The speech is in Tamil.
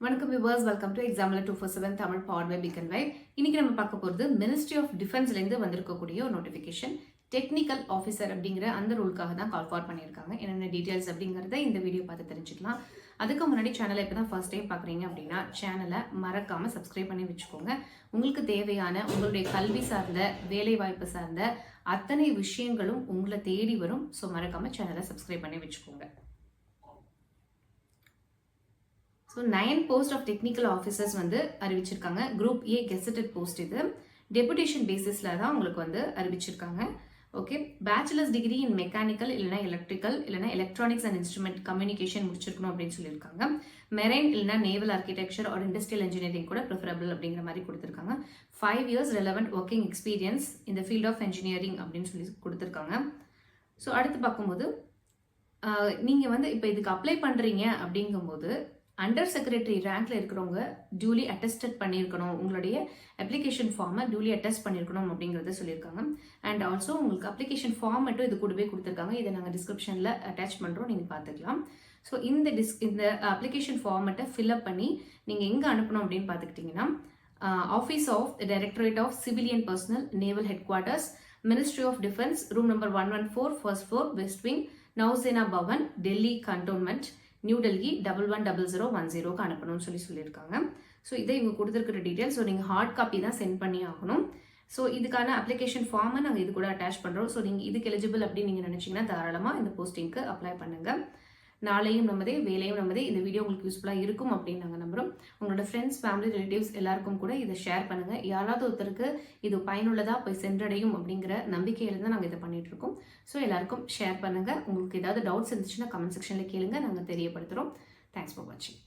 வணக்கம் வியூவர்ஸ், வெல்கம் டு எக்ஸாம்பிளர் 247 தமிழ் பவர் பை பிகன் வைப். இன்னைக்கு நம்ம பார்க்க போகிறது மினிஸ்ட்ரி ஆஃப் டிஃபென்ஸ்லேருந்து வந்திருக்கக்கூடிய ஒரு நோட்டிஃபிகேஷன். டெக்னிக்கல் ஆஃபீஸர் அப்படிங்கிற அந்த ரூலுக்காக தான் கால் ஃபார் பண்ணியிருக்காங்க. என்னென்ன டீட்டெயில்ஸ் அப்படிங்கிறத இந்த வீடியோ பார்த்து தெரிஞ்சுக்கலாம். அதுக்கு முன்னாடி சேனலை இப்போ தான் ஃபர்ஸ்ட் டைம் பார்க்குறீங்க அப்படின்னா சேனலை மறக்காமல் சப்ஸ்கிரைப் பண்ணி வச்சுக்கோங்க. உங்களுக்கு தேவையான உங்களுடைய கல்வி சார்ந்த வேலை வாய்ப்பு சார்ந்த அத்தனை விஷயங்களும் உங்களை தேடி வரும். ஸோ மறக்காமல் சேனலை சப்ஸ்கிரைப் பண்ணி வச்சுக்கோங்க. So 9 post of technical officers வந்து அறிவிச்சிருக்காங்க. Group A gazetted post. இது டெபுடேஷன் பேசிஸில் தான் உங்களுக்கு வந்து அறிவிச்சிருக்காங்க. Okay, bachelors degree in mechanical இல்லைனா எலக்ட்ரிக்கல் இல்லைனா எலக்ட்ரானிக்ஸ் அண்ட் இன்ஸ்ட்ருமெண்ட் கம்யூனிகேஷன் முடிச்சிருக்கணும் அப்படின்னு சொல்லியிருக்காங்க. மெரைன் இல்லைனா naval architecture or industrial engineering கூட ப்ரிஃபரபிள் அப்படிங்கிற மாதிரி கொடுத்துருக்காங்க. 5 years ரெலவெண்ட் ஒர்க்கிங் எக்ஸ்பீரியன்ஸ் இந்த ஃபீல்ட் ஆஃப் இன்ஜினியரிங் அப்படின்னு சொல்லி கொடுத்துருக்காங்க. ஸோ அடுத்து பார்க்கும்போது நீங்கள் வந்து இப்போ இதுக்கு அப்ளை பண்ணுறீங்க அப்படிங்கும்போது அண்டர் செக்ரட்டரி ரேங்க்ல இருக்கிறவங்க டியூலி அட்டஸ்டட் பண்ணியிருக்கணும், உங்களுடைய அப்ளிகேஷன் ஃபார்மை டியூலி அட்டஸ்ட் பண்ணியிருக்கணும் அப்படிங்கிறத சொல்லியிருக்காங்க. அண்ட் ஆல்சோ உங்களுக்கு அப்ளிகேஷன் ஃபார்ம் மட்டும் இது கூடவே கொடுத்துருக்காங்க. இதை நாங்கள் டிஸ்கிரிப்ஷனில் அட்டாச் பண்ணுறோம், நீங்கள் பார்த்துக்கலாம். ஸோ இந்த அப்ளிகேஷன் ஃபார்மெட்டை ஃபில்அப் பண்ணி நீங்கள் எங்கே அனுப்பணும் அப்படின்னு பார்த்துக்கிட்டிங்கன்னா office of directorate of civilian personnel naval headquarters, ministry of defence, room number 114 first floor, west wing, Nausena Bhavan, Delhi cantonment, new Delhi 110010 அனுப்பணும்னு சொல்லியிருக்காங்க. ஸோ இதை இவங்க கொடுத்துருக்கிற டீட்டெயில். ஸோ நீங்கள் ஹார்ட் காப்பி தான் சென்ட் பண்ணி ஆகணும். ஸோ இதுக்கான அப்ளிகேஷன் ஃபார்மை நாங்கள் இது கூட அட்டாச் பண்ணுறோம். ஸோ நீங்கள் இதுக்கு எலிஜிபிள் அப்படின்னு நீங்கள் நினச்சிங்கன்னா தாராளமாக இந்த போஸ்டிங்க்கு அப்ளை பண்ணுங்கள். நாளையும் நம்மதே வேலையும் நம்மதே. இந்த வீடியோ உங்களுக்கு யூஸ்ஃபுல்லாக இருக்கும் அப்படின்னு நாங்கள் நம்புகிறோம். உங்களோட ஃப்ரெண்ட்ஸ், ஃபேமிலி, ரிலேட்டிவ்ஸ் எல்லாருக்கும் கூட இதை ஷேர் பண்ணுங்கள். யாராவது ஒருத்தருக்கு இது பயனுள்ளதாக போய் சென்றடையும் அப்படிங்கிற நம்பிக்கையில தான் நாங்கள் இதை பண்ணிட்டு இருக்கோம். ஸோ எல்லாருக்கும் ஷேர் பண்ணுங்கள். உங்களுக்கு ஏதாவது டவுட்ஸ் இருந்துச்சுன்னா கமெண்ட் செக்ஷனில் கேளுங்க, நாங்கள் தெரியப்படுத்துகிறோம். தேங்க்ஸ் ஃபார் வாட்சிங்.